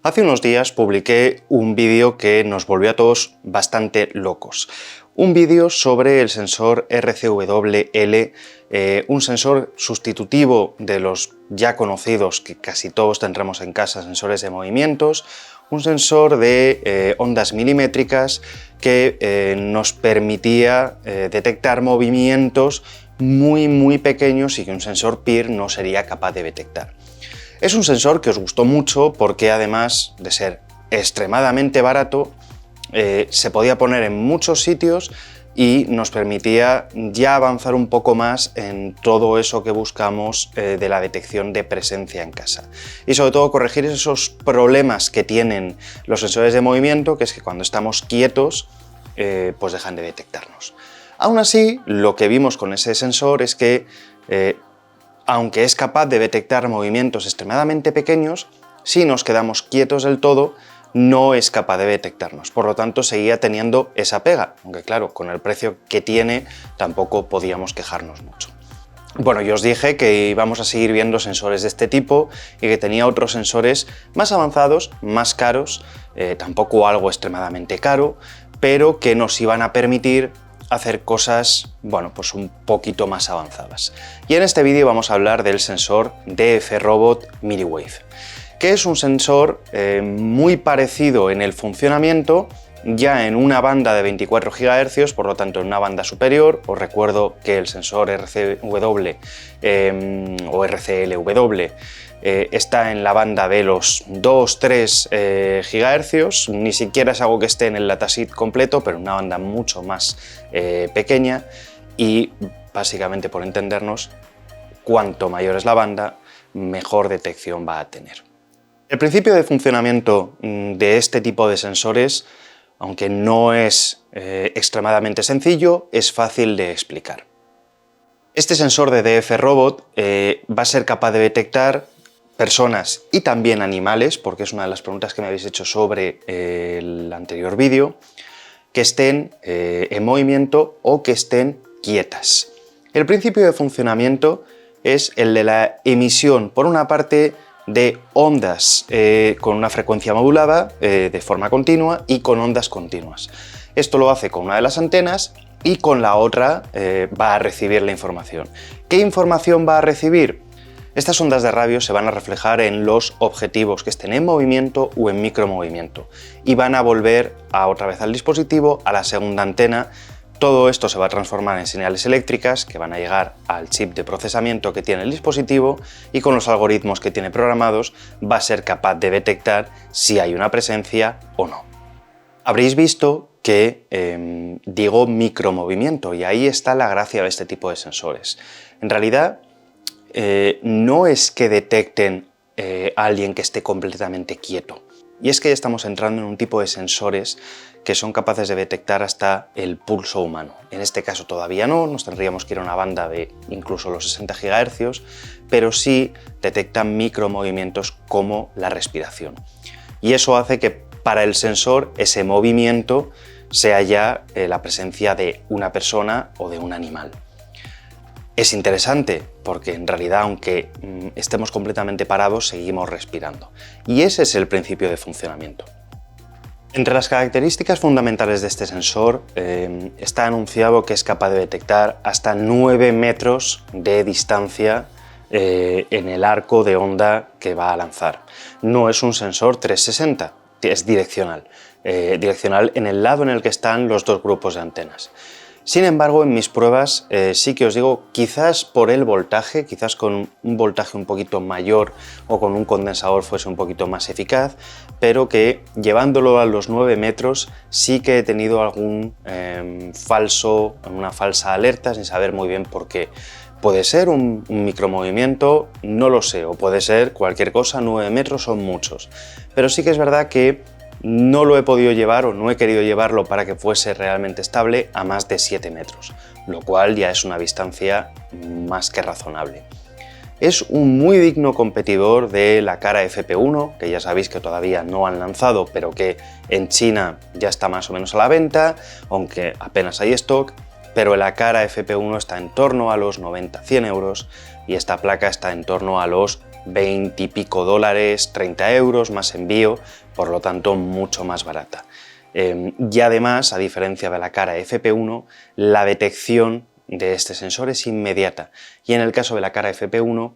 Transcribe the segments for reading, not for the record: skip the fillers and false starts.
Hace unos días publiqué un vídeo que nos volvió a todos bastante locos. Un vídeo sobre el sensor RCWL, un sensor sustitutivo de los ya conocidos que casi todos tendremos en casa, sensores de movimientos, un sensor de ondas milimétricas que nos permitía detectar movimientos muy pequeños y que un sensor PIR no sería capaz de detectar. Es un sensor que os gustó mucho porque, además de ser extremadamente barato, se podía poner en muchos sitios y nos permitía ya avanzar un poco más en todo eso que buscamos de la detección de presencia en casa. Y sobre todo corregir esos problemas que tienen los sensores de movimiento, que es que cuando estamos quietos, pues dejan de detectarnos. Aún así, lo que vimos con ese sensor es que aunque es capaz de detectar movimientos extremadamente pequeños, si nos quedamos quietos del todo, no es capaz de detectarnos. Por lo tanto, seguía teniendo esa pega, aunque claro, con el precio que tiene tampoco podíamos quejarnos mucho. Bueno, yo os dije que íbamos a seguir viendo sensores de este tipo y que tenía otros sensores más avanzados, más caros, tampoco algo extremadamente caro, pero que nos iban a permitir hacer cosas, bueno, pues un poquito más avanzadas. Y en este vídeo vamos a hablar del sensor DF Robot Milliwave, que es un sensor muy parecido en el funcionamiento, ya en una banda de 24 GHz, por lo tanto en una banda superior. Os recuerdo que el sensor RCW o RCLW está en la banda de los 2-3 GHz, ni siquiera es algo que esté en el datasheet completo, pero una banda mucho más pequeña y básicamente, por entendernos, cuanto mayor es la banda, mejor detección va a tener. El principio de funcionamiento de este tipo de sensores, aunque no es extremadamente sencillo, es fácil de explicar. Este sensor de DF Robot va a ser capaz de detectar personas y también animales, porque es una de las preguntas que me habéis hecho sobre el anterior vídeo, que estén en movimiento o que estén quietas. El principio de funcionamiento es el de la emisión, por una parte, de ondas con una frecuencia modulada de forma continua y con ondas continuas. Esto lo hace con una de las antenas y con la otra va a recibir la información. ¿Qué información va a recibir? Estas ondas de radio se van a reflejar en los objetivos que estén en movimiento o en micromovimiento y van a volver otra vez al dispositivo, a la segunda antena. Todo esto se va a transformar en señales eléctricas que van a llegar al chip de procesamiento que tiene el dispositivo y con los algoritmos que tiene programados va a ser capaz de detectar si hay una presencia o no. Habréis visto que digo micromovimiento y ahí está la gracia de este tipo de sensores. En realidad, no es que detecten a alguien que esté completamente quieto. Y es que estamos entrando en un tipo de sensores que son capaces de detectar hasta el pulso humano. En este caso todavía no, nos tendríamos que ir a una banda de incluso los 60 GHz, pero sí detectan micromovimientos como la respiración. Y eso hace que para el sensor ese movimiento sea ya la presencia de una persona o de un animal. Es interesante porque en realidad, aunque estemos completamente parados, seguimos respirando. Y ese es el principio de funcionamiento. Entre las características fundamentales de este sensor está anunciado que es capaz de detectar hasta 9 metros de distancia en el arco de onda que va a lanzar. No es un sensor 360, es direccional. Direccional en el lado en el que están los dos grupos de antenas. Sin embargo, en mis pruebas sí que os digo, quizás por el voltaje, quizás con un voltaje un poquito mayor o con un condensador fuese un poquito más eficaz, pero que llevándolo a los 9 metros sí que he tenido una falsa alerta sin saber muy bien por qué. Puede ser un micromovimiento, no lo sé, o puede ser cualquier cosa, 9 metros son muchos. Pero sí que es verdad que no lo he podido llevar o no he querido llevarlo para que fuese realmente estable a más de 7 metros, lo cual ya es una distancia más que razonable. Es un muy digno competidor de la Kara FP1, que ya sabéis que todavía no han lanzado, pero que en China ya está más o menos a la venta, aunque apenas hay stock, pero la Kara FP1 está en torno a los 90-100 euros y esta placa está en torno a los 20 y pico dólares, 30 euros más envío, por lo tanto mucho más barata. Y además, a diferencia de la cara FP1, la detección de este sensor es inmediata, y en el caso de la cara FP1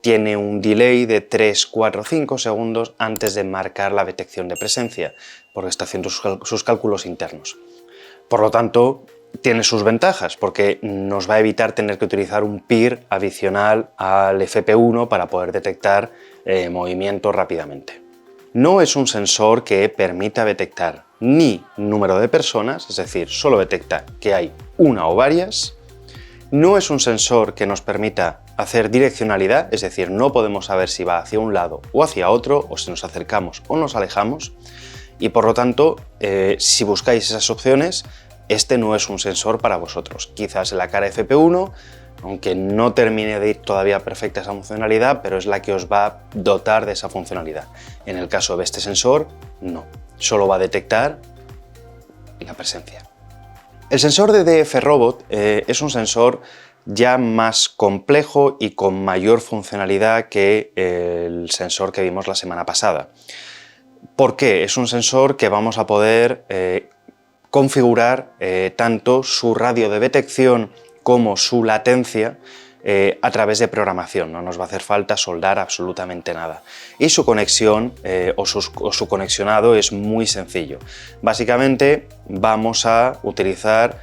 tiene un delay de 3, 4, 5 segundos antes de marcar la detección de presencia, porque está haciendo sus cálculos internos. Por lo tanto, tiene sus ventajas, porque nos va a evitar tener que utilizar un peer adicional al FP1 para poder detectar movimientos rápidamente. No es un sensor que permita detectar ni número de personas, es decir, solo detecta que hay una o varias. No es un sensor que nos permita hacer direccionalidad, es decir, no podemos saber si va hacia un lado o hacia otro, o si nos acercamos o nos alejamos, y por lo tanto, si buscáis esas opciones, este no es un sensor para vosotros. Quizás en la cara FP1, aunque no termine de ir todavía perfecta esa funcionalidad, pero es la que os va a dotar de esa funcionalidad. En el caso de este sensor, no. Solo va a detectar la presencia. El sensor de DF Robot es un sensor ya más complejo y con mayor funcionalidad que el sensor que vimos la semana pasada. ¿Por qué? Es un sensor que vamos a poder configurar tanto su radio de detección como su latencia a través de programación. No nos va a hacer falta soldar absolutamente nada. Y su conexión o su conexionado es muy sencillo. Básicamente vamos a utilizar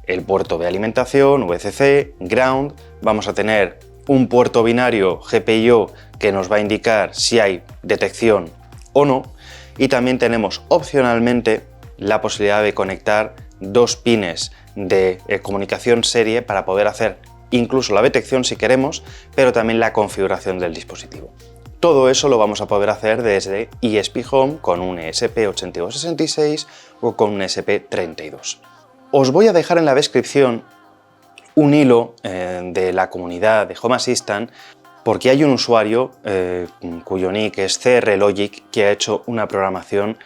el puerto de alimentación, VCC, ground, vamos a tener un puerto binario GPIO que nos va a indicar si hay detección o no, y también tenemos opcionalmente la posibilidad de conectar 2 pines de comunicación serie para poder hacer incluso la detección si queremos, pero también la configuración del dispositivo. Todo eso lo vamos a poder hacer desde ESP Home con un ESP8266 o con un ESP32. Os voy a dejar en la descripción un hilo de la comunidad de Home Assistant, porque hay un usuario cuyo nick es CRLogic que ha hecho una programación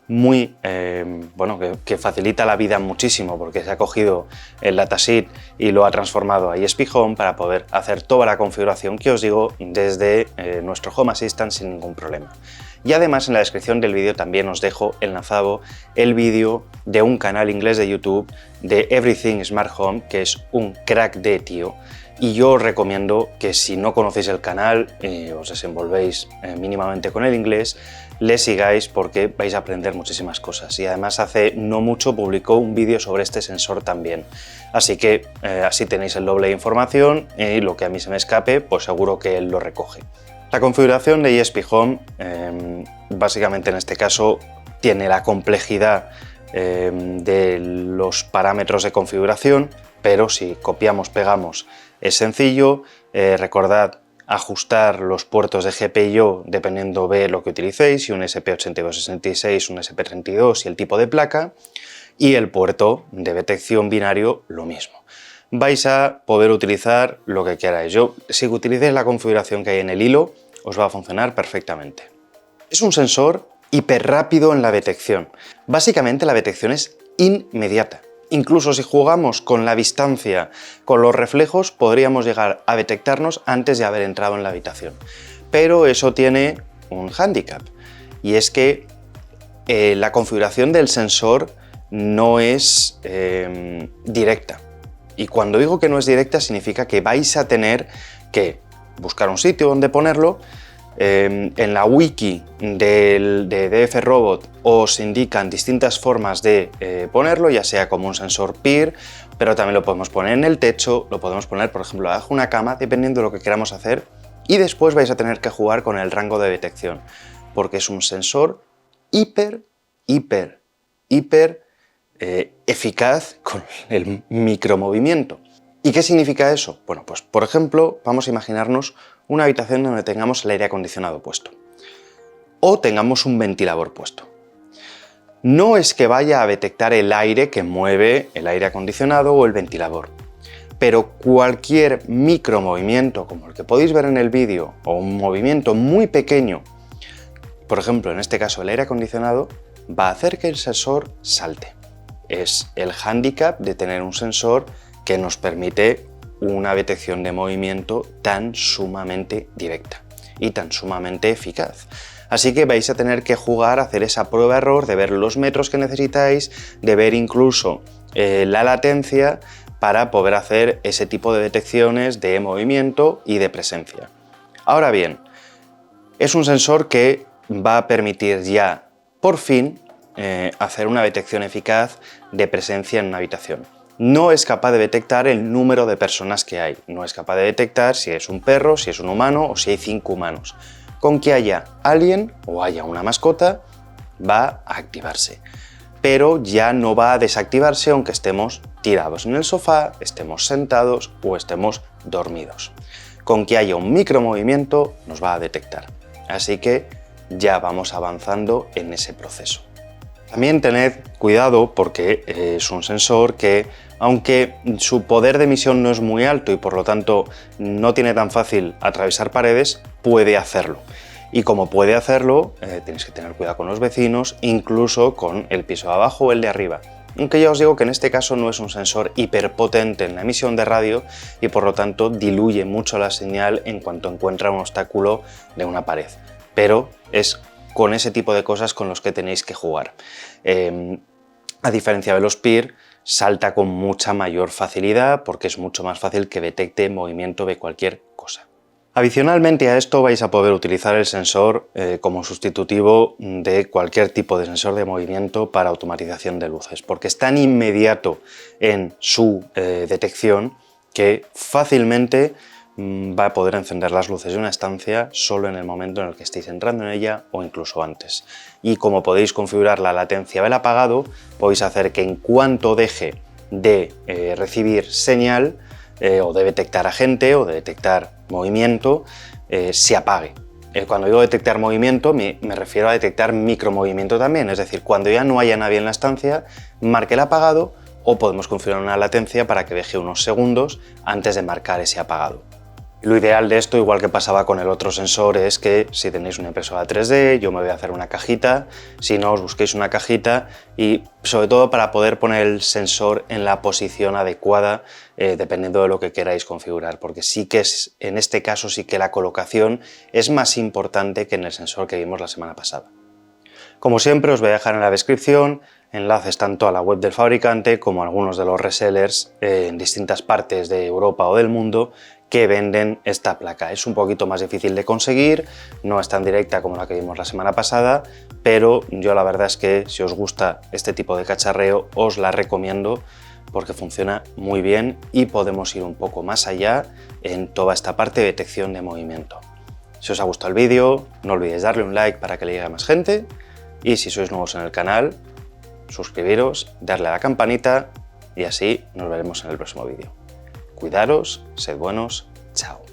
muy que facilita la vida muchísimo, porque se ha cogido el datasheet y lo ha transformado a ESP Home para poder hacer toda la configuración que os digo desde nuestro Home Assistant sin ningún problema. Y además en la descripción del vídeo también os dejo enlazado el vídeo de un canal inglés de YouTube de Everything Smart Home, que es un crack de tío, y yo os recomiendo que si no conocéis el canal y os desenvolvéis mínimamente con el inglés, le sigáis porque vais a aprender muchísimas cosas. Y además hace no mucho publicó un vídeo sobre este sensor también. Así que así tenéis el doble de información y lo que a mí se me escape, pues seguro que él lo recoge. La configuración de ESP Home, básicamente en este caso, tiene la complejidad de los parámetros de configuración, pero si copiamos, pegamos, es sencillo. Recordad ajustar los puertos de GPIO dependiendo de lo que utilicéis, si un ESP8266, un ESP32 y el tipo de placa, y el puerto de detección binario lo mismo. Vais a poder utilizar lo que queráis. Si utilicéis la configuración que hay en el hilo, os va a funcionar perfectamente. Es un sensor hiper rápido en la detección. Básicamente la detección es inmediata. Incluso si jugamos con la distancia, con los reflejos, podríamos llegar a detectarnos antes de haber entrado en la habitación. Pero eso tiene un hándicap, y es que la configuración del sensor no es directa. Y cuando digo que no es directa, significa que vais a tener que buscar un sitio donde ponerlo. En la wiki de DF Robot os indican distintas formas de ponerlo, ya sea como un sensor peer, pero también lo podemos poner en el techo, lo podemos poner, por ejemplo, bajo una cama, dependiendo de lo que queramos hacer, y después vais a tener que jugar con el rango de detección, porque es un sensor hiper eficaz con el micromovimiento. ¿Y qué significa eso? Bueno, pues por ejemplo, vamos a imaginarnos una habitación donde tengamos el aire acondicionado puesto o tengamos un ventilador puesto. No es que vaya a detectar el aire que mueve el aire acondicionado o el ventilador, pero cualquier micromovimiento, como el que podéis ver en el vídeo, o un movimiento muy pequeño, por ejemplo, en este caso el aire acondicionado, va a hacer que el sensor salte. Es el hándicap de tener un sensor que nos permite una detección de movimiento tan sumamente directa. y tan sumamente eficaz. Así que vais a tener que jugar a hacer esa prueba-error, de ver los metros que necesitáis, de ver incluso la latencia para poder hacer ese tipo de detecciones de movimiento y de presencia. Ahora bien, es un sensor que va a permitir ya, por fin, hacer una detección eficaz de presencia en una habitación. No es capaz de detectar el número de personas que hay, no es capaz de detectar si es un perro, si es un humano o si hay 5 humanos. Con que haya alguien o haya una mascota, va a activarse. Pero ya no va a desactivarse aunque estemos tirados en el sofá, estemos sentados o estemos dormidos. Con que haya un micromovimiento nos va a detectar. Así que ya vamos avanzando en ese proceso. También tened cuidado porque es un sensor que, aunque su poder de emisión no es muy alto y por lo tanto no tiene tan fácil atravesar paredes, puede hacerlo. Y como puede hacerlo, tenéis que tener cuidado con los vecinos, incluso con el piso de abajo o el de arriba. Aunque ya os digo que en este caso no es un sensor hiperpotente en la emisión de radio y por lo tanto diluye mucho la señal en cuanto encuentra un obstáculo de una pared. Pero es con ese tipo de cosas con los que tenéis que jugar. A diferencia de los PIR, salta con mucha mayor facilidad porque es mucho más fácil que detecte movimiento de cualquier cosa. Adicionalmente a esto vais a poder utilizar el sensor como sustitutivo de cualquier tipo de sensor de movimiento para automatización de luces, porque es tan inmediato en su detección que fácilmente va a poder encender las luces de una estancia solo en el momento en el que estéis entrando en ella o incluso antes. Y como podéis configurar la latencia del apagado, podéis hacer que en cuanto deje de recibir señal o de detectar a gente o de detectar movimiento, se apague. Cuando digo detectar movimiento me refiero a detectar micromovimiento también, es decir, cuando ya no haya nadie en la estancia, marque el apagado o podemos configurar una latencia para que deje unos segundos antes de marcar ese apagado. Lo ideal de esto, igual que pasaba con el otro sensor, es que si tenéis una impresora 3D, yo me voy a hacer una cajita, si no os busquéis una cajita y sobre todo para poder poner el sensor en la posición adecuada dependiendo de lo que queráis configurar, porque sí que en este caso sí que la colocación es más importante que en el sensor que vimos la semana pasada. Como siempre os voy a dejar en la descripción enlaces tanto a la web del fabricante como a algunos de los resellers en distintas partes de Europa o del mundo que venden esta placa. Es un poquito más difícil de conseguir, no es tan directa como la que vimos la semana pasada, pero yo la verdad es que si os gusta este tipo de cacharreo os la recomiendo porque funciona muy bien y podemos ir un poco más allá en toda esta parte de detección de movimiento. Si os ha gustado el vídeo, no olvidéis darle un like para que le llegue a más gente y si sois nuevos en el canal, suscribiros, darle a la campanita y así nos veremos en el próximo vídeo. Cuidaros, sed buenos, chao.